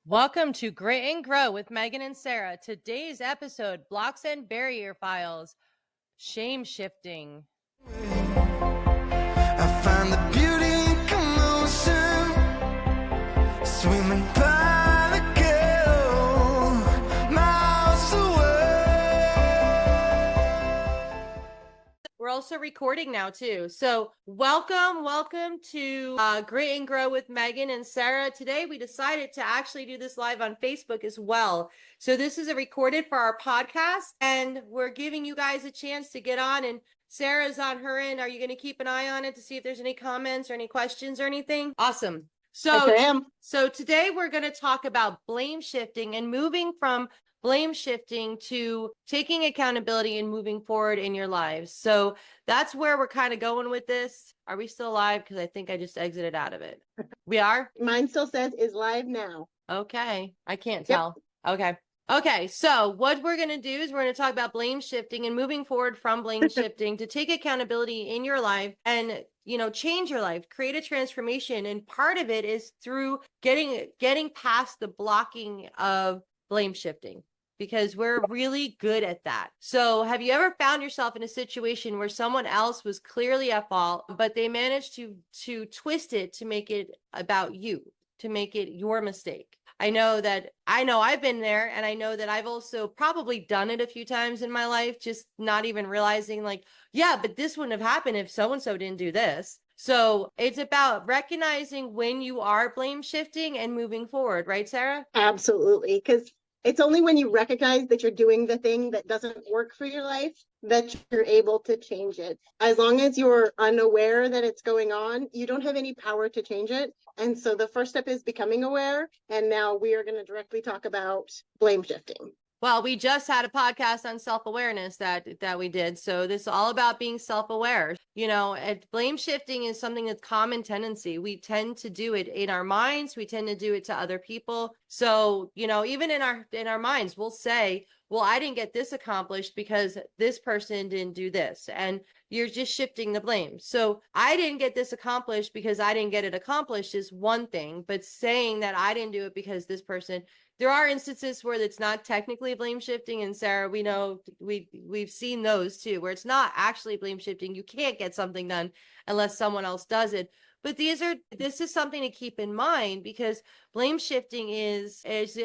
Welcome to Grit and Grow with Meghan and Sarah. Today's episode, Blocks and Barrier Files, Shame Shifting. I find the beauty in commotion, swimming by the gale, miles away. We're also recording now too. So welcome to Grit and Grow with Meghan and Sarah. Today we decided to actually do this live on Facebook as well. So this is a recorded for our podcast, and we're giving you guys a chance to get on. And Sarah's on her end. Are you going to keep an eye on it to see if there's any comments or any questions or anything? Awesome. So today we're going to talk about blame shifting and moving from blame shifting to taking accountability and moving forward in your lives. So that's where we're kind of going with this. Are we still live? Because I think I just exited out of it. We are? Mine still says is live now. Okay. I can't Yep. tell. Okay. So what we're going to do is we're going to talk about blame shifting and moving forward from blame shifting to take accountability in your life and, change your life, create a transformation. And part of it is through getting past the blocking of blame shifting, because we're really good at that. So have you ever found yourself in a situation where someone else was clearly at fault, but they managed to twist it to make it about you, to make it your mistake? I know I've been there, and I know that I've also probably done it a few times in my life, just not even realizing but this wouldn't have happened if so-and-so didn't do this. So it's about recognizing when you are blame shifting and moving forward, right, Sarah? Absolutely. Because it's only when you recognize that you're doing the thing that doesn't work for your life that you're able to change it. As long as you're unaware that it's going on, you don't have any power to change it. And so the first step is becoming aware. And now we are going to directly talk about blame shifting. Well, we just had a podcast on self-awareness that we did. So this is all about being self-aware. Blame shifting is something that's common tendency. We tend to do it in our minds. We tend to do it to other people. So, even in our minds, we'll say, well, I didn't get this accomplished because this person didn't do this. And you're just shifting the blame. So I didn't get this accomplished because I didn't get it accomplished is one thing, but saying that I didn't do it because this person. There are instances where it's not technically blame shifting, and Sarah, we know we've seen those too, where it's not actually blame shifting. You can't get something done unless someone else does it. But this is something to keep in mind, because blame shifting is it's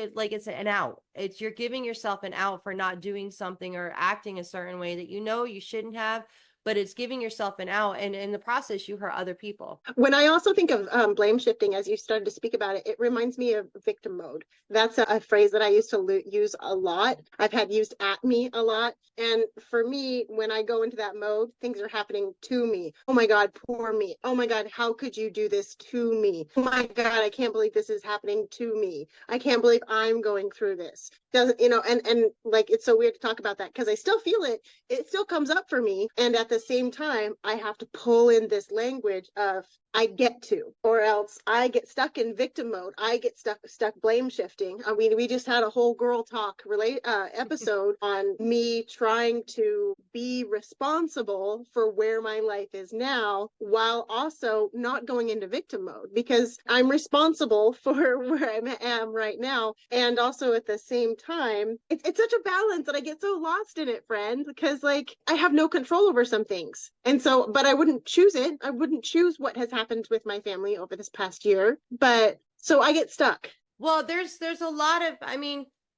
an out. It's you're giving yourself an out for not doing something or acting a certain way that you shouldn't have. But it's giving yourself an out, and in the process, you hurt other people. When I also think of blame shifting, as you started to speak about it, it reminds me of victim mode. That's a phrase that I used to use a lot. I've had used at me a lot. And for me, when I go into that mode, things are happening to me. Oh my God, poor me. Oh my God, how could you do this to me? Oh my God, I can't believe this is happening to me. I can't believe I'm going through this. And it's so weird to talk about that because I still feel it. It still comes up for me. And at the same time, I have to pull in this language of I get to, or else I get stuck in victim mode. I get stuck blame shifting. I mean, we just had a whole girl talk episode on me trying to be responsible for where my life is now, while also not going into victim mode, because I'm responsible for where I am right now. And also at the same time, it's such a balance that I get so lost in it, friend, because I have no control over some things. And so, but I wouldn't choose it. I wouldn't choose what has happened with my family over this past year. But so I get stuck. Well, there's a lot of,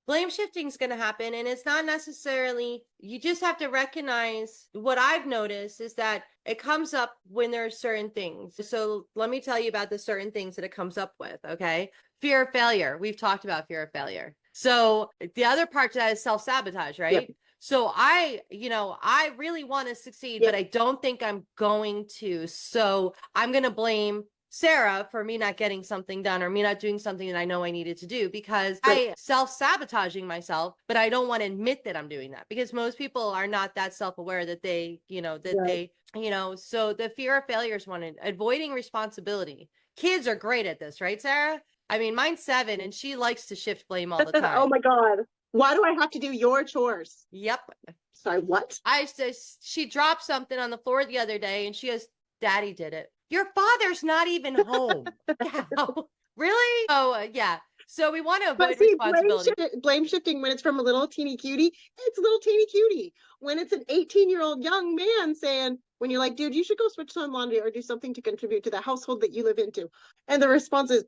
blame shifting is going to happen, and it's not necessarily, you just have to recognize what I've noticed is that it comes up when there are certain things. So let me tell you about the certain things that it comes up with. Okay. Fear of failure. We've talked about fear of failure. So the other part to that is self-sabotage, right? Yep. So I really want to succeed, Yep. but I don't think I'm going to. So I'm going to blame Sarah for me not getting something done or me not doing something that I know I needed to do, because I self-sabotaging myself, but I don't want to admit that I'm doing that, because most people are not that self-aware that they, so the fear of failure is one. Avoiding responsibility. Kids are great at this, right, Sarah? I mean, mine's 7 and she likes to shift blame all the time. Oh my God. Why do I have to do your chores? Yep. Sorry, what? She dropped something on the floor the other day and she goes, Daddy did it. Your father's not even home. Yeah. Really? Oh, yeah. So we want to But avoid see, responsibility. blame shifting when it's from a little teeny cutie, it's a little teeny cutie. When it's an 18-year-old young man saying, when you're like, dude, you should go switch some laundry or do something to contribute to the household that you live into. And the response is,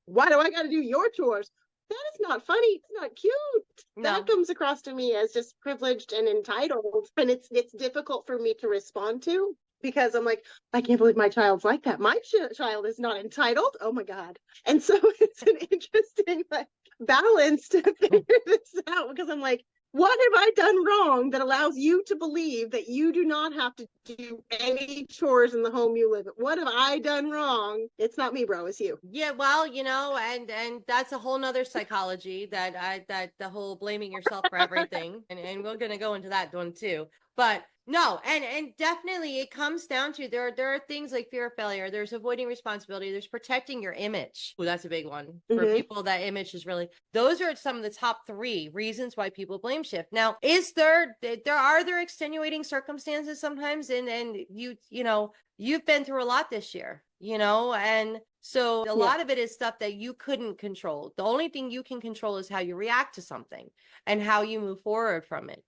why do I got to do your chores? That is not funny. It's not cute. That No. comes across to me as just privileged and entitled. And it's difficult for me to respond to because I'm like, I can't believe my child's like that. My child is not entitled. Oh my God. And so it's an interesting like balance to figure this out because I'm like, what have I done wrong that allows you to believe that you do not have to do any chores in the home you live in? What have I done wrong? It's not me, bro. It's you. Yeah, well, and that's a whole nother psychology that the whole blaming yourself for everything, and we're gonna go into that one too. But no, and definitely it comes down to there are things like fear of failure, there's avoiding responsibility, there's protecting your image. Oh, that's a big one for people. That image is really, those are some of the top 3 reasons why people blame shift. Now, are there extenuating circumstances sometimes, and you've been through a lot this year, and so a lot of it is stuff that you couldn't control. The only thing you can control is how you react to something and how you move forward from it.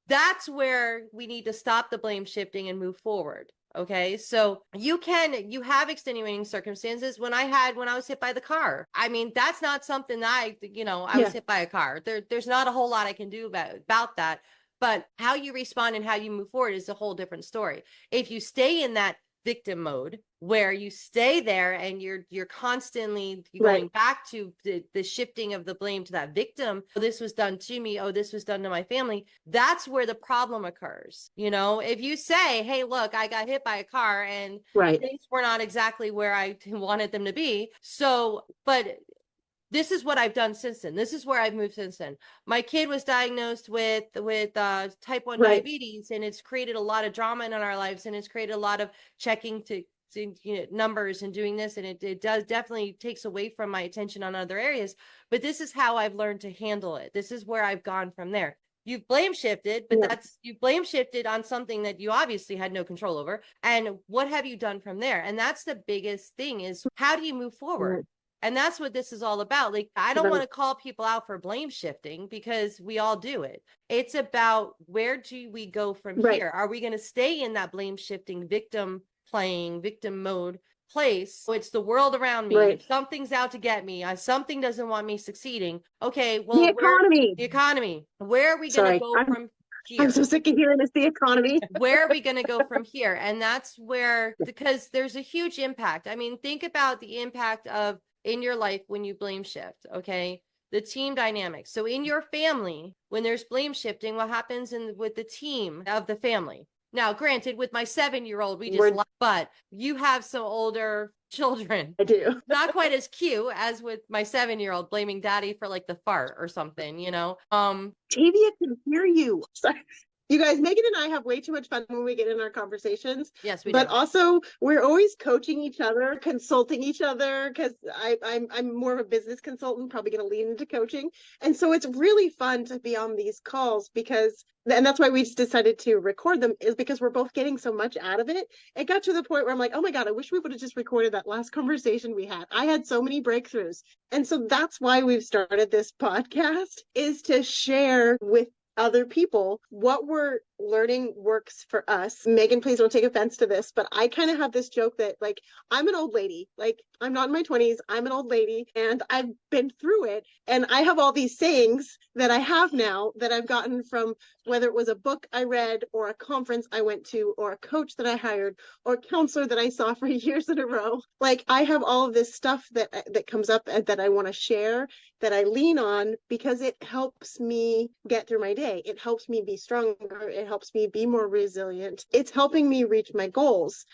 That's where we need to stop the blame shifting and move forward. Okay. So you have extenuating circumstances. When I was hit by the car, I mean, that's not something that I was hit by a car. There's not a whole lot I can do about that. But how you respond and how you move forward is a whole different story. If you stay in that victim mode where you stay there and you're constantly going back to the shifting of the blame to that victim, oh, this was done to me, oh, this was done to my family, that's where the problem occurs. If you say, hey, look, I got hit by a car and things were not exactly where I wanted them to be, but this is what I've done since then. This is where I've moved since then. My kid was diagnosed with type 1 diabetes, and it's created a lot of drama in our lives, and it's created a lot of checking to numbers and doing this, and it does definitely takes away from my attention on other areas. But this is how I've learned to handle it. This is where I've gone from there. You've blame shifted, but you blame shifted on something that you obviously had no control over. And what have you done from there? And that's the biggest thing, is how do you move forward? And that's what this is all about. Like, I don't want to call people out for blame shifting because we all do it. It's about, where do we go from here? Are we going to stay in that blame shifting, victim mode place? So it's the world around me. If something's out to get me, something doesn't want me succeeding. Okay, well, the economy. Where are we going to go from here? I'm so sick of hearing it's the economy. Where are we going to go from here? And that's where, because there's a huge impact. I mean, think about the impact of in your life when you blame shift. Okay, the team dynamics. So in your family, when there's blame shifting, what happens with the team of the family? Now, granted, with my 7-year-old, we just but you have some older children. I do. Not quite as cute as with my 7-year-old blaming daddy for like the fart or something, Tavia can hear you. Sorry. You guys, Megan and I have way too much fun when we get in our conversations. Yes, we do. But also, we're always coaching each other, consulting each other, because I'm more of a business consultant, probably going to lean into coaching. And so it's really fun to be on these calls and that's why we just decided to record them, is because we're both getting so much out of it. It got to the point where I'm like, oh my God, I wish we would have just recorded that last conversation we had. I had so many breakthroughs. And so that's why we've started this podcast, is to share with other people what we're learning works for us. Megan, please don't take offense to this, but I kind of have this joke that, like, I'm an old lady. Like, I'm not in my 20s. I'm an old lady, and I've been through it. And I have all these sayings that I have now that I've gotten from, whether it was a book I read or a conference I went to or a coach that I hired or a counselor that I saw for years in a row. Like, I have all of this stuff that comes up and that I want to share, that I lean on, because it helps me get through my day. It helps me be stronger. It helps me be more resilient. It's helping me reach my goals.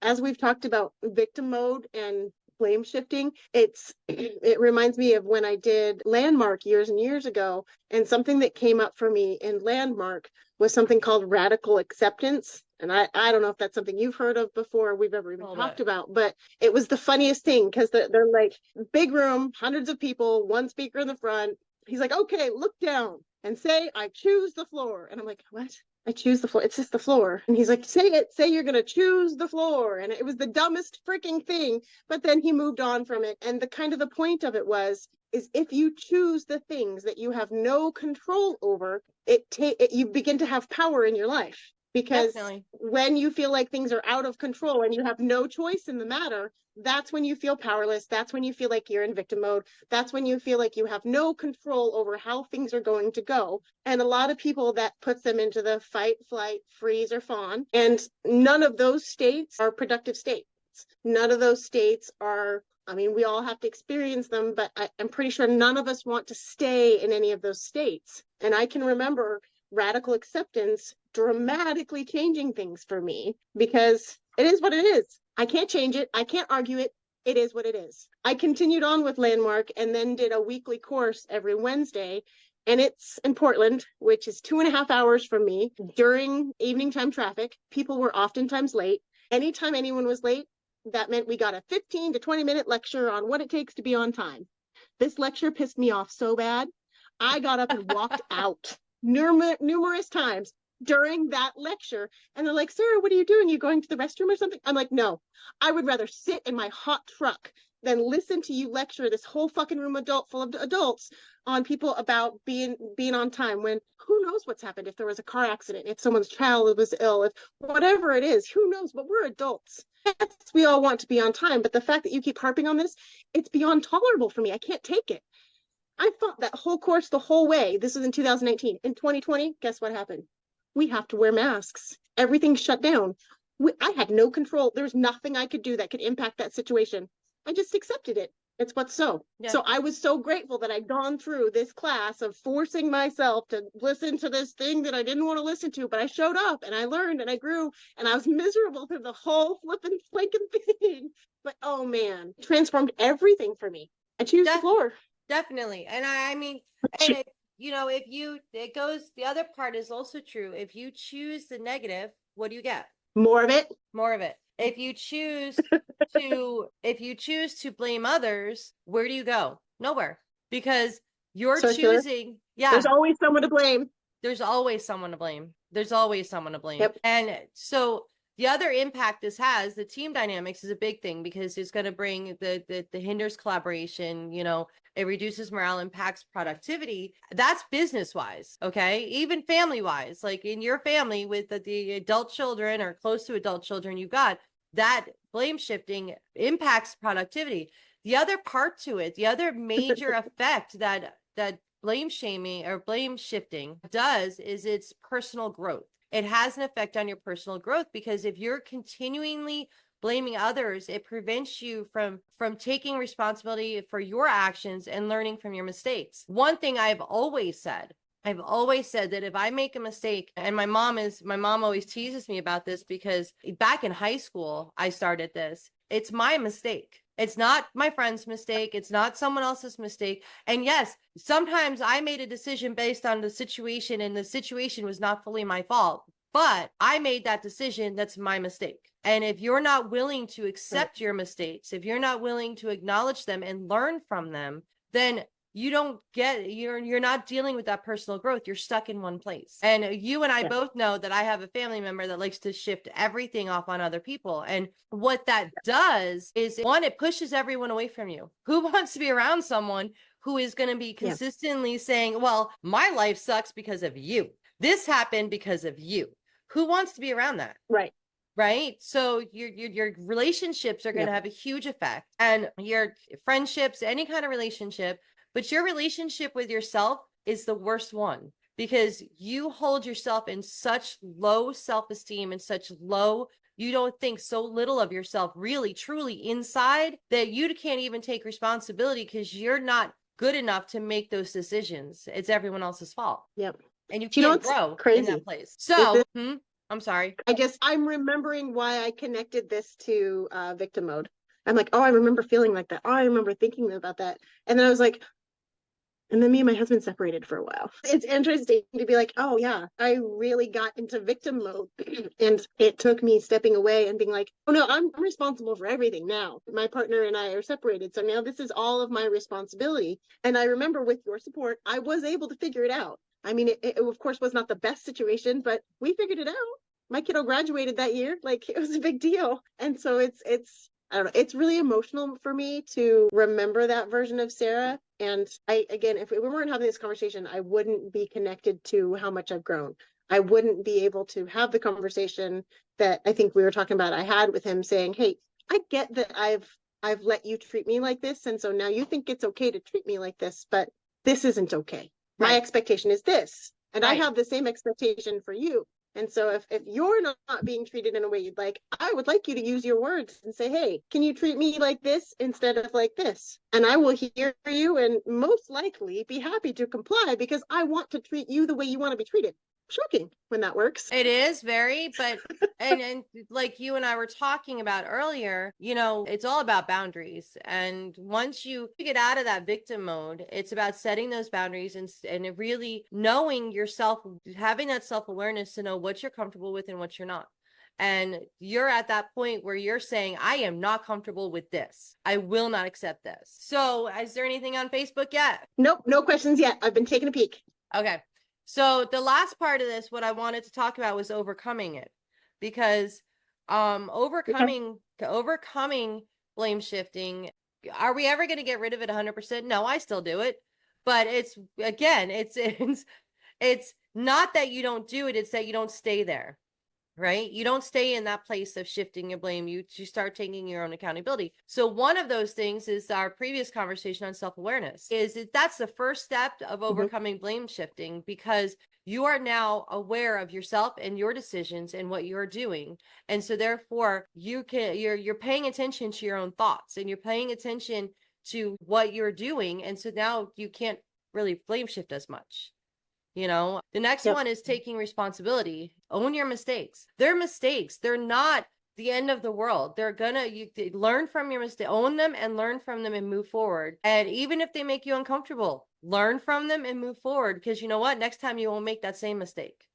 As we've talked about victim mode and blame shifting, it reminds me of when I did Landmark years and years ago, and something that came up for me in Landmark was something called radical acceptance. And I don't know if that's something you've heard of before, we've ever even talked about, but it was the funniest thing, because they're like, big room, hundreds of people, one speaker in the front. He's like, okay, look down and say, I choose the floor. And I'm like, what? I choose the floor. It's just the floor. And he's like, say it, say you're going to choose the floor. And it was the dumbest freaking thing. But then he moved on from it. And the kind of the point of it is if you choose the things that you have no control over, you begin to have power in your life. Because Definitely. when you feel like things are out of control and you have no choice in the matter, that's when you feel powerless. That's when you feel like you're in victim mode. That's when you feel like you have no control over how things are going to go. And a lot of people, that puts them into the fight, flight, freeze, or fawn. And none of those states are productive states. None of those states are, I mean, we all have to experience them, but I'm pretty sure none of us want to stay in any of those states. And I can remember radical acceptance dramatically changing things for me, because it is what it is. I can't change it. I can't argue it. It is what it is. I continued on with Landmark and then did a weekly course every Wednesday. And it's in Portland, which is 2.5 hours from me. During evening time traffic, people were oftentimes late. Anytime anyone was late, that meant we got a 15 to 20-minute lecture on what it takes to be on time. This lecture pissed me off so bad, I got up and walked out numerous times during that lecture. And they're like, Sarah, what are you doing? You going to the restroom or something? I'm like, no, I would rather sit in my hot truck than listen to you lecture this whole fucking room full of adults on people about being on time, when who knows what's happened, if there was a car accident, if someone's child was ill, if whatever it is, who knows, but we're adults. Yes, we all want to be on time, but the fact that you keep harping on this, it's beyond tolerable for me. I can't take it. I fought that whole course the whole way. This was in 2019. In 2020, guess what happened? We have to wear masks. Everything shut down. I had no control. There was nothing I could do that could impact that situation. I just accepted it. It's what's so. Yeah. So I was so grateful that I'd gone through this class of forcing myself to listen to this thing that I didn't want to listen to, but I showed up and I learned and I grew, and I was miserable through the whole flipping thing. But oh man, transformed everything for me. I choose the floor. Definitely. And I mean, and it, you know, it goes, the other part is also true. If you choose the negative, what do you get? More of it. More of it. If you choose to blame others, where do you go? Nowhere. Because you're choosing. Yeah. There's always someone to blame. There's always someone to blame. There's always someone to blame. Yep. And so the other impact this has, the team dynamics is a big thing, because it's going to bring the hinders collaboration, you know, it reduces morale, impacts productivity. That's business wise. Okay. Even family wise, like in your family with the adult children or close to adult children, you've got that blame shifting impacts productivity. The other part to it, the other major effect that blame shaming or blame shifting does is its personal growth. It has an effect on your personal growth, because if you're continually blaming others, it prevents you from taking responsibility for your actions and learning from your mistakes. One thing I've always said that if I make a mistake, and my mom always teases me about this, because back in high school, I started this. It's my mistake. It's not my friend's mistake. It's not someone else's mistake. And yes, sometimes I made a decision based on the situation, and the situation was not fully my fault, but I made that decision. That's my mistake. And if you're not willing to accept your mistakes, if you're not willing to acknowledge them and learn from them, then you're not dealing with that personal growth. You're stuck in one place. And you and I both know that I have a family member that likes to shift everything off on other people. And what that does is, one, it pushes everyone away from you. Who wants to be around someone who is going to be consistently saying, well, my life sucks because of you. This happened because of you. Who wants to be around that? Right. So your relationships are going to have a huge effect, and your friendships, any kind of relationship. But your relationship with yourself is the worst one, because you hold yourself in such low self-esteem and you don't think so little of yourself really, truly inside, that you can't even take responsibility, because you're not good enough to make those decisions. It's everyone else's fault. Yep. And you can't grow in that place. So I'm sorry. I'm remembering why I connected this to victim mode. I'm like, oh, I remember feeling like that. Oh, I remember thinking about that. And then I was like, and then me and my husband separated for a while. It's interesting to be like, oh yeah, I really got into victim mode. And it took me stepping away and being like, oh no, I'm responsible for everything now. My partner and I are separated. So now this is all of my responsibility. And I remember with your support, I was able to figure it out. I mean, it of course was not the best situation, but we figured it out. My kiddo graduated that year. Like, it was a big deal. And so it's I don't know, it's really emotional for me to remember that version of Sarah. And again, if we weren't having this conversation, I wouldn't be connected to how much I've grown. I wouldn't be able to have the conversation that I think we were talking about I had with him, saying, hey, I get that I've let you treat me like this, and so now you think it's okay to treat me like this, but this isn't okay. My Right. expectation is this, and I Right. have the same expectation for you. And so if you're not being treated in a way you'd like, I would like you to use your words and say, hey, can you treat me like this instead of like this? And I will hear you and most likely be happy to comply because I want to treat you the way you want to be treated. Shocking when that works. It is very, but and like you and I were talking about earlier, you know, it's all about boundaries. And once you get out of that victim mode, it's about setting those boundaries and really knowing yourself, having that self-awareness to know what you're comfortable with and what you're not. And you're at that point where you're saying, I am not comfortable with this. I will not accept this. So is there anything on Facebook yet? Nope, no questions yet. I've been taking a peek. Okay. So the last part of this, what I wanted to talk about was overcoming it, because overcoming blame shifting, are we ever going to get rid of it 100%? No, I still do it. But it's again, it's not that you don't do it, it's that you don't stay there. Right? You don't stay in that place of shifting your blame. You start taking your own accountability. So one of those things is our previous conversation on self-awareness that's the first step of overcoming blame shifting, because you are now aware of yourself and your decisions and what you're doing. And so therefore you're paying attention to your own thoughts and you're paying attention to what you're doing. And so now you can't really blame shift as much. You know, the next Yep. one is taking responsibility. Own your mistakes. They're mistakes. They're not the end of the world. You learn from your mistake, own them and learn from them and move forward. And even if they make you uncomfortable, learn from them and move forward, because you know what? Next time you won't make that same mistake.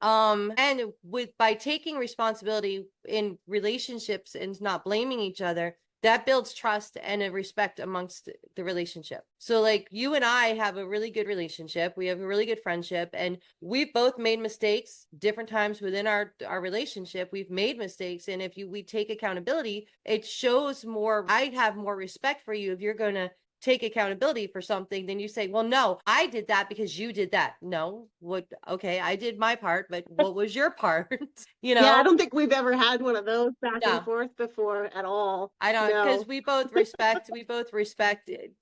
And by taking responsibility in relationships and not blaming each other, that builds trust and a respect amongst the relationship. So like you and I have a really good relationship. We have a really good friendship, and we've both made mistakes different times within our relationship. We've made mistakes. And if we take accountability, it shows more, I have more respect for you if you're going to take accountability for something, then you say, well, no, I did that because you did that. No, okay, I did my part, but what was your part? You know? Yeah, I don't think we've ever had one of those back No. and forth before at all. I don't, because No. we both respect,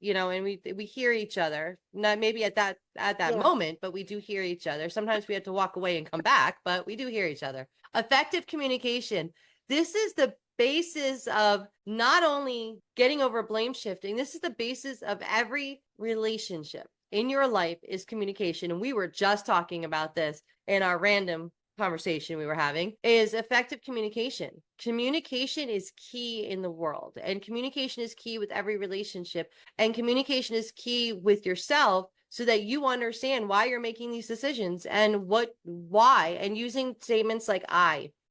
you know, and we hear each other. Not maybe at that Yeah. moment, but we do hear each other. Sometimes we have to walk away and come back, but we do hear each other. Effective communication. This is the basis of not only getting over blame shifting, this is the basis of every relationship in your life is communication. And we were just talking about this in our random conversation we were having, is effective communication. Communication is key in the world, and communication is key with every relationship, and communication is key with yourself, so that you understand why you're making these decisions and why, and using statements like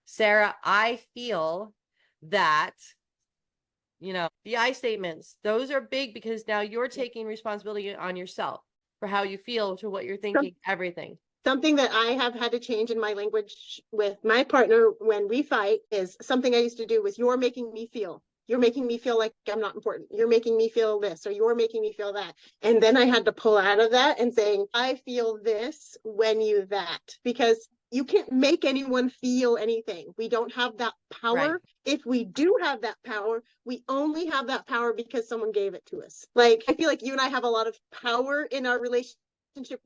Sarah, I feel that, you know, the I statements, those are big, because now you're taking responsibility on yourself for how you feel, to what you're thinking, everything. Something that I have had to change in my language with my partner when we fight is something I used to do was, you're making me feel like I'm not important. You're making me feel this, or you're making me feel that. And then I had to pull out of that and saying, I feel this when you that, because you can't make anyone feel anything. We don't have that power. Right. If we do have that power, we only have that power because someone gave it to us. Like, I feel like you and I have a lot of power in our relationship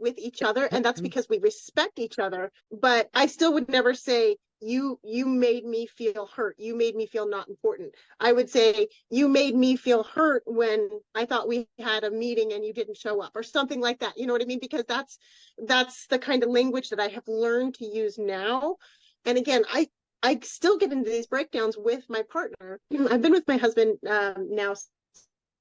with each other, and that's because we respect each other. But I still would never say, you made me feel hurt, you made me feel not important. I would say, you made me feel hurt when I thought we had a meeting and you didn't show up, or something like that. You know what I mean? Because that's the kind of language that I have learned to use now. And again, I still get into these breakdowns with my partner. I've been with my husband now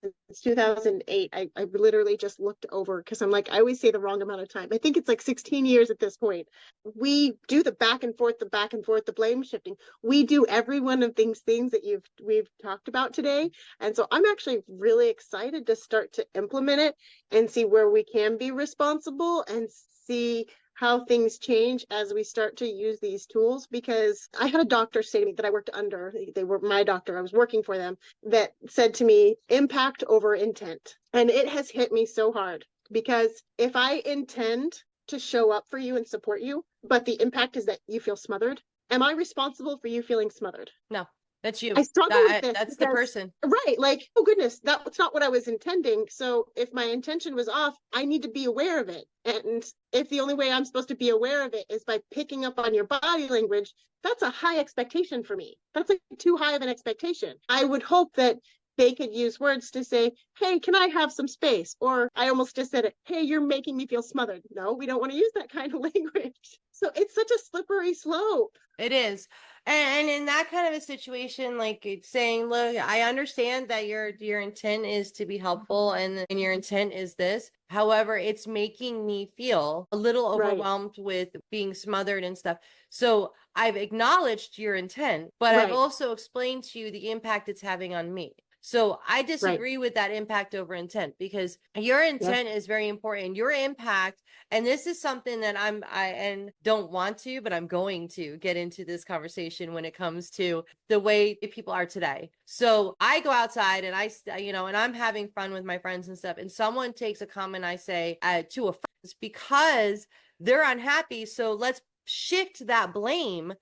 since 2008. I literally just looked over because I'm like, I always say the wrong amount of time. I think it's like 16 years at this point. We do the back and forth, the blame shifting. We do every one of these things that we've talked about today. And so I'm actually really excited to start to implement it and see where we can be responsible and see how things change as we start to use these tools. Because I had a doctor say to me that I worked under, they were my doctor, I was working for them, that said to me, impact over intent. And it has hit me so hard, because if I intend to show up for you and support you, but the impact is that you feel smothered, am I responsible for you feeling smothered? No, that's you. I struggle with this. That's the person. Right. Like, oh goodness, that's not what I was intending. So if my intention was off, I need to be aware of it. And if the only way I'm supposed to be aware of it is by picking up on your body language, that's a high expectation for me. That's like too high of an expectation. I would hope that they could use words to say, hey, can I have some space? Or I almost just said it, hey, you're making me feel smothered. No, we don't want to use that kind of language. So it's such a slippery slope. It is. And in that kind of a situation, like it's saying, look, I understand that your intent is to be helpful and your intent is this. However, it's making me feel a little overwhelmed with being smothered and stuff. So I've acknowledged your intent, but I've also explained to you the impact it's having on me. So I disagree with that impact over intent, because your intent is very important. Your impact, and this is something that I don't want to, but I'm going to get into this conversation when it comes to the way people are today. So I go outside and and I'm having fun with my friends and stuff, and someone takes a comment I say to a friend because they're unhappy. So let's shift that blame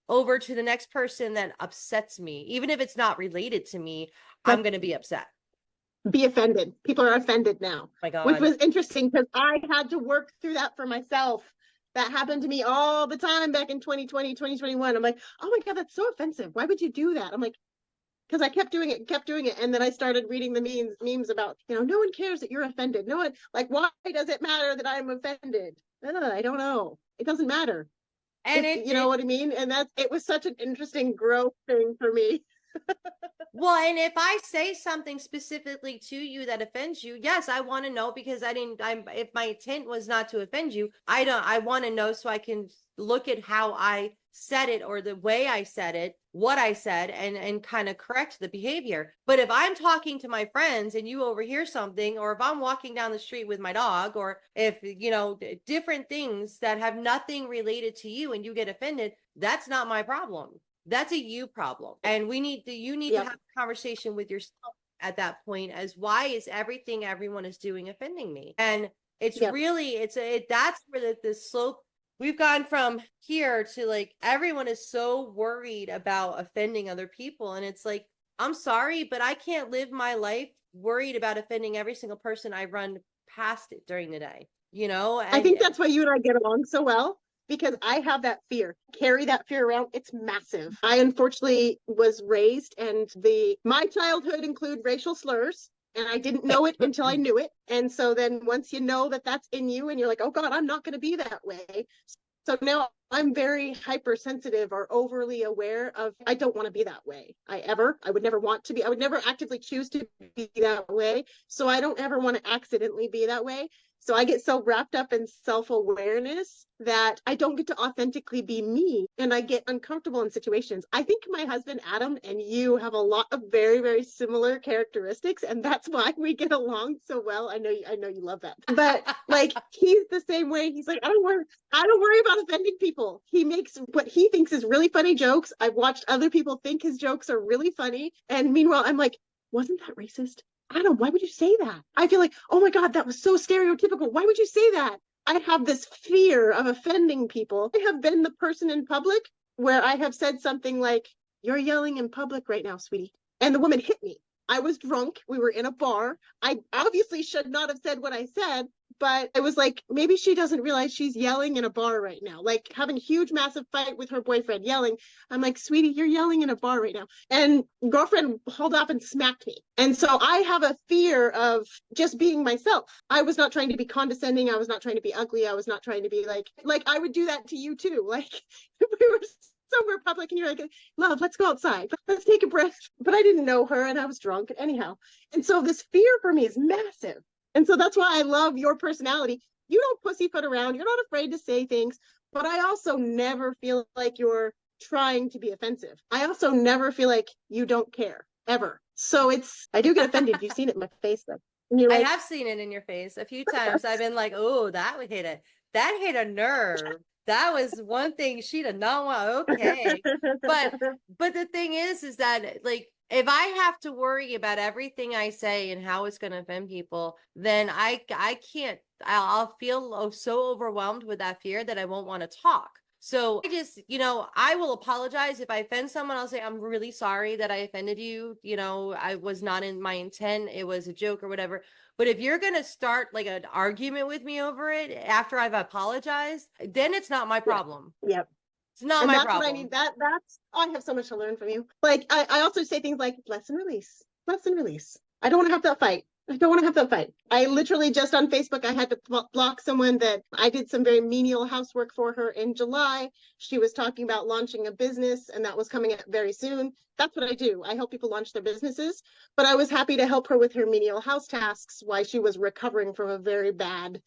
over to the next person that upsets me. Even if it's not related to me, I'm going to be upset. Be offended. People are offended now. Oh my God. Which was interesting because I had to work through that for myself. That happened to me all the time back in 2020, 2021. I'm like, oh my God, that's so offensive. Why would you do that? I'm like, because I kept doing it. And then I started reading the memes about, no one cares that you're offended. No one, like, why does it matter that I'm offended? I don't know. It doesn't matter. And you know what I mean? And it was such an interesting growth thing for me. Well, and if I say something specifically to you that offends you, yes, I want to know, because if my intent was not to offend you, I want to know so I can look at how I said it or the way I said it, what I said, and kind of correct the behavior. But if I'm talking to my friends and you overhear something, or if I'm walking down the street with my dog, or if, different things that have nothing related to you and you get offended, that's not my problem. That's a you problem. And you need to have a conversation with yourself at that point, as why is everything everyone is doing offending me? And it's really, that's where the slope, we've gone from here to like, everyone is so worried about offending other people. And it's like, I'm sorry, but I can't live my life worried about offending every single person I run past it during the day, And I think that's why you and I get along so well. Because I have that fear, carry that fear around. It's massive. I unfortunately was raised, and my childhood include racial slurs, and I didn't know it until I knew it. And so then once you know that that's in you, and you're like, oh God, I'm not going to be that way. So now I'm very hypersensitive or overly aware of, I don't want to be that way. I would never want to be, I would never actively choose to be that way. So I don't ever want to accidentally be that way. So I get so wrapped up in self-awareness that I don't get to authentically be me, and I get uncomfortable in situations. I think my husband, Adam, and you have a lot of very, very similar characteristics, and that's why we get along so well. I know you love that. But like, he's the same way. He's like, I don't worry about offending people. He makes what he thinks is really funny jokes. I've watched other people think his jokes are really funny. And meanwhile, I'm like, wasn't that racist? Adam, why would you say that? I feel like, oh my God, that was so stereotypical. Why would you say that? I have this fear of offending people. I have been the person in public where I have said something like, you're yelling in public right now, sweetie. And the woman hit me. I was drunk. We were in a bar. I obviously should not have said what I said, but I was like, maybe she doesn't realize she's yelling in a bar right now, like having a huge, massive fight with her boyfriend, yelling. I'm like, sweetie, you're yelling in a bar right now. And girlfriend hauled up and smacked me. And so I have a fear of just being myself. I was not trying to be condescending. I was not trying to be ugly. I was not trying to be like I would do that to you too. Like, we were somewhere public and you're like, love, let's go outside. Let's take a breath. But I didn't know her and I was drunk anyhow. And so this fear for me is massive. And so that's why I love your personality. You don't pussyfoot around. You're not afraid to say things. But I also never feel like you're trying to be offensive. I also never feel like you don't care ever. So I do get offended. You've seen it in my face though. And you're I like, have seen it in your face a few times. I've been like, oh, that would hit it. That hit a nerve. That was one thing she did not want. Okay. But the thing is that like if I have to worry about everything I say and how it's going to offend people, then I can't. I'll feel so overwhelmed with that fear that I won't want to talk. So I just, I will apologize if I offend someone. I'll say, I'm really sorry that I offended you. I was not in my intent. It was a joke or whatever. But if you're going to start like an argument with me over it after I've apologized, then it's not my problem. Yep. It's not And my that's problem. what I need. I have so much to learn from you. Like I also say things like lesson release. I don't want to have that fight. I literally just on Facebook, I had to block someone that I did some very menial housework for her in July. She was talking about launching a business and that was coming up very soon. That's what I do. I help people launch their businesses, but I was happy to help her with her menial house tasks while she was recovering from a very bad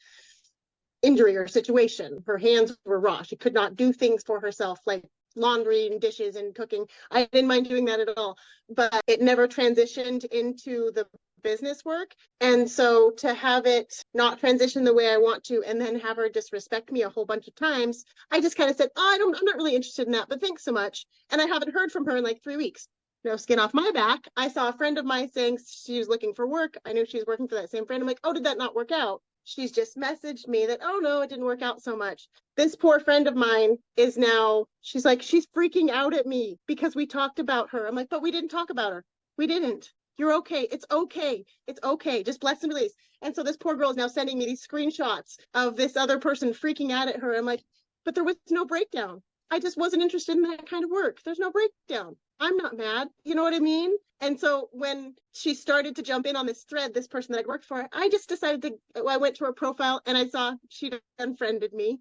injury or situation. Her hands were raw. She could not do things for herself like laundry and dishes and cooking. I didn't mind doing that at all, but it never transitioned into the business work. And so to have it not transition the way I want to, and then have her disrespect me a whole bunch of times, I just kind of said, I'm not really interested in that, but thanks so much. And I haven't heard from her in like 3 weeks. No skin off my back. I saw a friend of mine saying she was looking for work. I knew she was working for that same friend. I'm like, oh, did that not work out? She's just messaged me that, oh no, it didn't work out so much. This poor friend of mine is now, she's like, she's freaking out at me because we talked about her. I'm like, but we didn't talk about her. We didn't. You're okay. It's okay. It's okay. Just bless and release. And so this poor girl is now sending me these screenshots of this other person freaking out at her. I'm like, but there was no breakdown. I just wasn't interested in that kind of work. There's no breakdown. I'm not mad. You know what I mean? And so when she started to jump in on this thread, this person that I worked for, I just decided I went to her profile and I saw she'd unfriended me.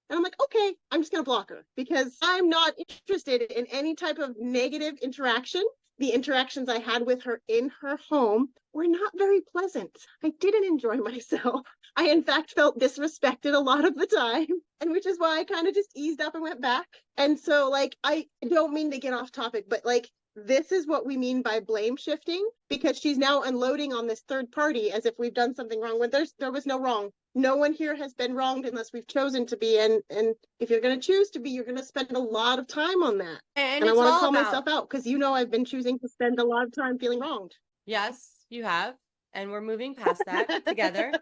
And I'm like, okay, I'm just going to block her because I'm not interested in any type of negative interaction. The interactions I had with her in her home were not very pleasant. I didn't enjoy myself. I, in fact, felt disrespected a lot of the time, and which is why I kind of just eased up and went back. And so, like, I don't mean to get off topic, but like, this is what we mean by blame shifting, because she's now unloading on this third party as if we've done something wrong when there was no wrong. No one here has been wronged unless we've chosen to be. And if you're going to choose to be, you're going to spend a lot of time on that. And I want to call myself out because, I've been choosing to spend a lot of time feeling wronged. Yes, you have. And we're moving past that together.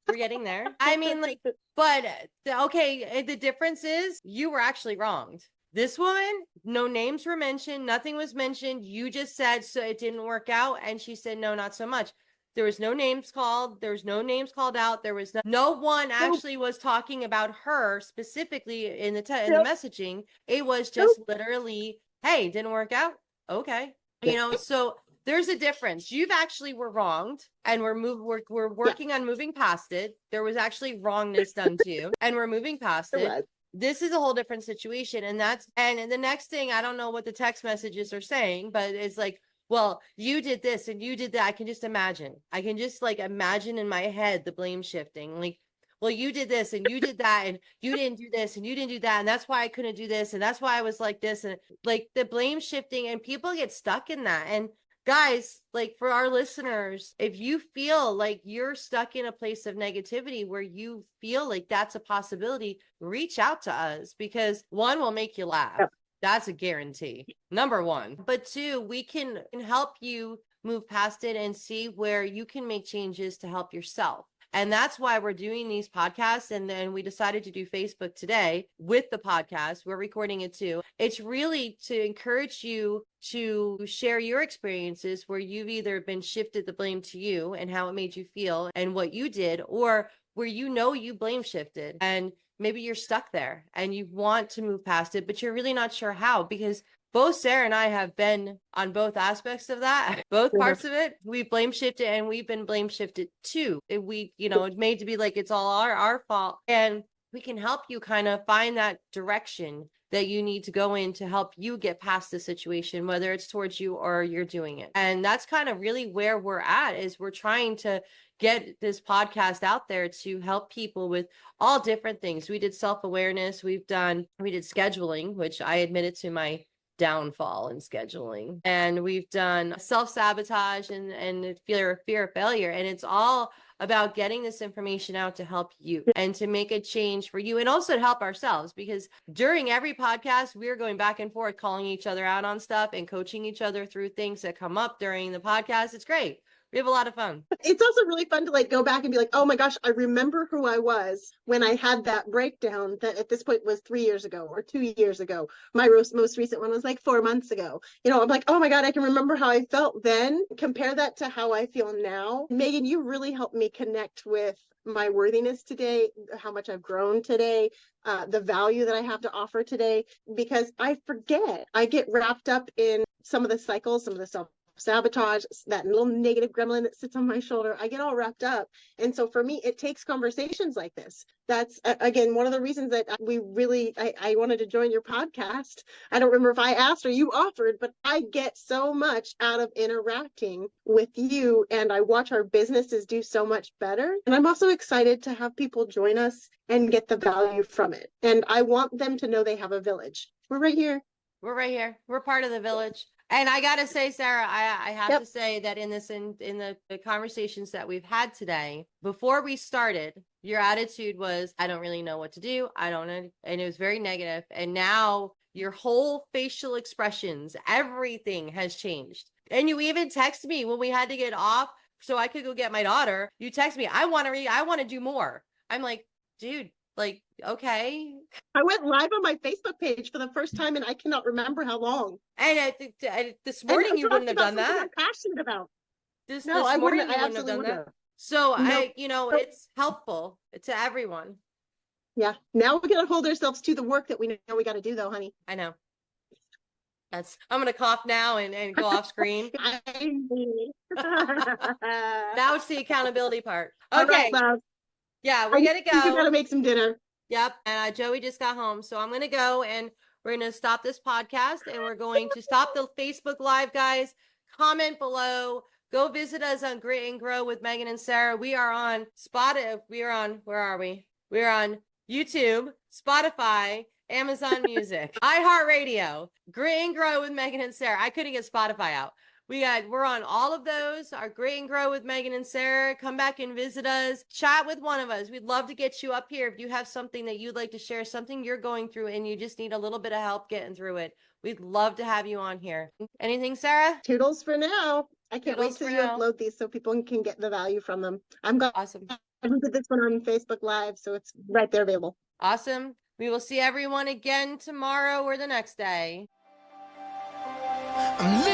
We're getting there. I mean, like, but okay, the difference is you were actually wronged. This woman, no names were mentioned. Nothing was mentioned. You just said, so it didn't work out. And she said, no, not so much. There was no names called. There was no names called out. There was no one actually was talking about her specifically in the in the messaging. It was just literally, hey, didn't work out. Okay. So there's a difference. You've actually were wronged and we're working on moving past it. There was actually wrongness done to you and we're moving past it. This is a whole different situation. And the next thing, I don't know what the text messages are saying, but it's like, well, you did this and you did that. I can just imagine. I can just like imagine in my head the blame shifting. Like, well, you did this and you did that and you didn't do this and you didn't do that. And that's why I couldn't do this. And that's why I was like this. And like the blame shifting, and people get stuck in that. And guys, like for our listeners, if you feel like you're stuck in a place of negativity where you feel like that's a possibility, reach out to us, because one, will make you laugh. Yep. That's a guarantee. Number one. But two, we can help you move past it and see where you can make changes to help yourself. And that's why we're doing these podcasts. And then we decided to do Facebook today with the podcast. We're recording it too. It's really to encourage you to share your experiences where you've either been shifted the blame to you and how it made you feel and what you did, or where you blame shifted and maybe you're stuck there and you want to move past it, but you're really not sure how, because both Sarah and I have been on both aspects of that, both parts of it. We've blame shifted and we've been blame shifted too. It's made to be like it's all our fault. And we can help you kind of find that direction that you need to go in to help you get past the situation, whether it's towards you or you're doing it. And that's kind of really where we're at, is we're trying to get this podcast out there to help people with all different things. We did self-awareness, we did scheduling, which I admitted to my downfall in scheduling, and we've done self-sabotage and fear of failure. And it's all about getting this information out to help you and to make a change for you, and also to help ourselves, because during every podcast we're going back and forth calling each other out on stuff and coaching each other through things that come up during the podcast. It's great. We have a lot of fun. It's also really fun to like go back and be like, oh my gosh, I remember who I was when I had that breakdown that at this point was 3 years ago or 2 years ago. My most recent one was like 4 months ago. You know, I'm like, oh my God, I can remember how I felt then. Compare that to how I feel now. Meghan, you really helped me connect with my worthiness today, how much I've grown today, the value that I have to offer today, because I forget. I get wrapped up in some of the cycles, some of the self-sabotage, that little negative gremlin that sits on my shoulder. I get all wrapped up. And so for me, it takes conversations like this. That's, again, one of the reasons that I wanted to join your podcast. I don't remember if I asked or you offered, but I get so much out of interacting with you, and I watch our businesses do so much better. And I'm also excited to have people join us and get the value from it. And I want them to know they have a village. We're right here. We're right here. We're part of the village. And I got to say, Sarah, I have to say that in the conversations that we've had today, before we started, your attitude was, I don't really know what to do. I don't know. And it was very negative. And now your whole facial expressions, everything has changed. And you even text me when we had to get off so I could go get my daughter. You text me, I want to do more. I'm like, dude, like, okay. I went live on my Facebook page for the first time, and I cannot remember how long. And this morning you wouldn't have done that. I'm passionate about. This No, I morning wouldn't. you I wouldn't have absolutely done wouldn't. that. So No. it's helpful to everyone. Yeah. Now we got to hold ourselves to the work that we know we got to do, though, honey. I know. I'm gonna cough now and go off screen. Now it's the accountability part. All Okay. right, love. Yeah, we're gonna go. You gotta make some dinner. Yep. And Joey just got home. So I'm going to go and we're going to stop this podcast, and we're going to stop the Facebook Live, guys. Comment below. Go visit us on Grit and Grow with Meghan and Sarah. We are on where are we? We're on YouTube, Spotify, Amazon Music, iHeartRadio, Grit and Grow with Meghan and Sarah. I couldn't get Spotify out. We're on all of those. Our Grit and Grow with Meghan and Sarah. Come back and visit us. Chat with one of us. We'd love to get you up here. If you have something that you'd like to share, something you're going through and you just need a little bit of help getting through it, we'd love to have you on here. Anything, Sarah? Toodles for now. I can't wait Toodles till for you now. upload these so people can get the value from them. I'm going Awesome. to put this one on Facebook Live, so it's right there available. Awesome. We will see everyone again tomorrow or the next day. I'm